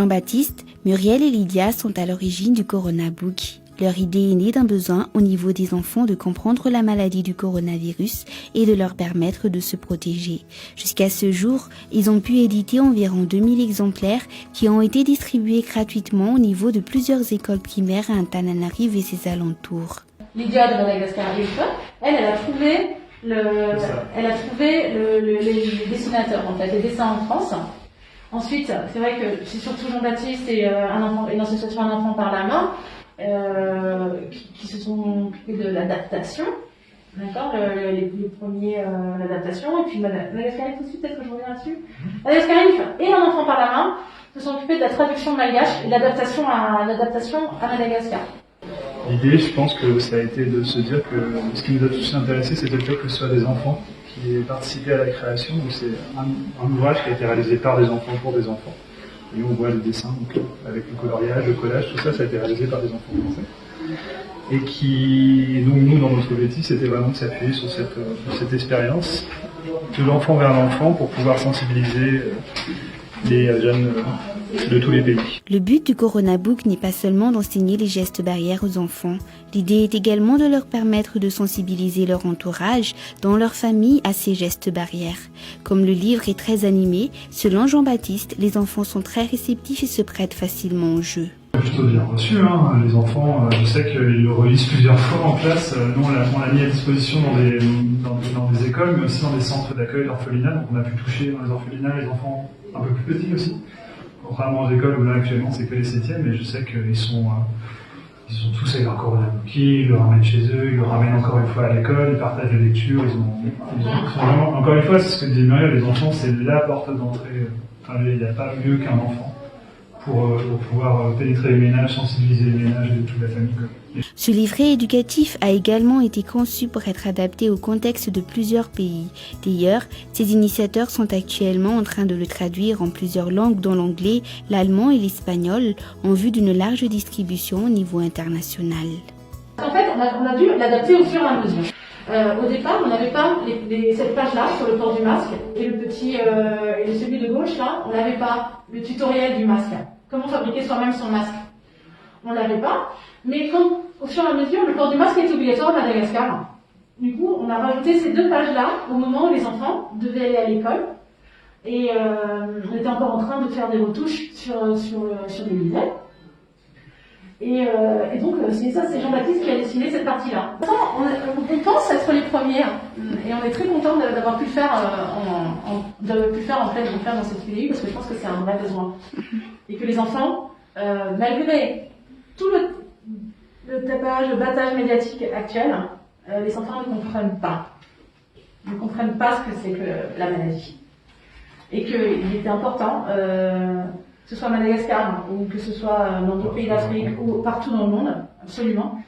Jean-Baptiste, Muriel et Lydia sont à l'origine du Corona Book. Leur idée est née d'un besoin au niveau des enfants de comprendre la maladie du coronavirus et de leur permettre de se protéger. Jusqu'à ce jour, ils ont pu éditer environ 2000 exemplaires qui ont été distribués gratuitement au niveau de plusieurs écoles primaires à Antananarive et ses alentours. Lydia de Madagascar, elle a trouvé les dessinateurs, en fait, les dessins en France. Ensuite, c'est vrai que c'est surtout Jean-Baptiste et une association Un enfant par la main qui se sont occupés de l'adaptation, d'accord, les premiers l'adaptation, et puis Madagascar tout de suite, peut-être que je reviens là-dessus. Madagascar et Un enfant par la main se sont occupés de la traduction malgache et de l'adaptation à Madagascar. L'idée, je pense que ça a été de se dire que ce qui nous a tous intéressés, c'était le fait que ce soit des enfants qui aient participé à la création. Donc c'est un ouvrage qui a été réalisé par des enfants pour des enfants. Et on voit le dessin, donc, avec le coloriage, le collage, tout ça, ça a été réalisé par des enfants français. Et donc nous, dans notre objectif, c'était vraiment de s'appuyer sur cette expérience de l'enfant vers l'enfant pour pouvoir sensibiliser les jeunes de tous les pays. Le but du Corona Book n'est pas seulement d'enseigner les gestes barrières aux enfants. L'idée est également de leur permettre de sensibiliser leur entourage, dans leur famille, à ces gestes barrières. Comme le livre est très animé, selon Jean-Baptiste, les enfants sont très réceptifs et se prêtent facilement au jeu. Plutôt bien reçu, hein. Les enfants, je sais qu'ils le relisent plusieurs fois en classe. Nous, on l'a mis à disposition dans des écoles, mais aussi dans des centres d'accueil d'orphelinat. Donc on a pu toucher dans les orphelinats les enfants un peu plus petits aussi. Contrairement aux écoles où là actuellement c'est que les 7e, mais je sais qu'ils sont tous avec leur Corona Book, ils le ramènent chez eux, ils le ramènent encore une fois à l'école, ils partagent les lectures, ils sont vraiment, encore une fois, c'est ce que disait Muriel, les enfants c'est la porte d'entrée. Enfin, il n'y a pas mieux qu'un enfant pour pouvoir pénétrer les ménages, sensibiliser les ménages de toute la famille. Ce livret éducatif a également été conçu pour être adapté au contexte de plusieurs pays. D'ailleurs, ses initiateurs sont actuellement en train de le traduire en plusieurs langues, dont l'anglais, l'allemand et l'espagnol, en vue d'une large distribution au niveau international. En fait, on a dû l'adapter au fur et à mesure. Au départ, on n'avait pas cette page-là sur le port du masque et et celui de gauche là, on n'avait pas le tutoriel du masque. Comment fabriquer soi-même son masque. On l'avait pas, mais au fur et à mesure, le port du masque est obligatoire à Madagascar. Du coup, on a rajouté ces deux pages-là au moment où les enfants devaient aller à l'école. Et on était encore en train de faire des retouches sur les livrets. Et donc, c'est Jean-Baptiste qui a dessiné cette partie-là. On pense être les premiers, et on est très content d'avoir pu le faire, dans cette vidéo, parce que je pense que c'est un vrai besoin. Et que les enfants, malgré tout le tapage, le battage médiatique actuel, les enfants ne comprennent pas. Ils ne comprennent pas ce que c'est que la maladie. Et qu'il était important, que ce soit à Madagascar ou que ce soit dans d'autres pays d'Afrique ou partout dans le monde, absolument,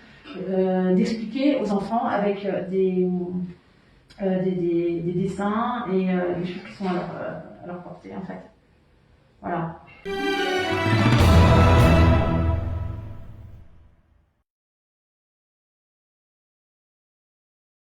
d'expliquer aux enfants avec des dessins et des choses qui sont à leur portée, en fait. Voilà.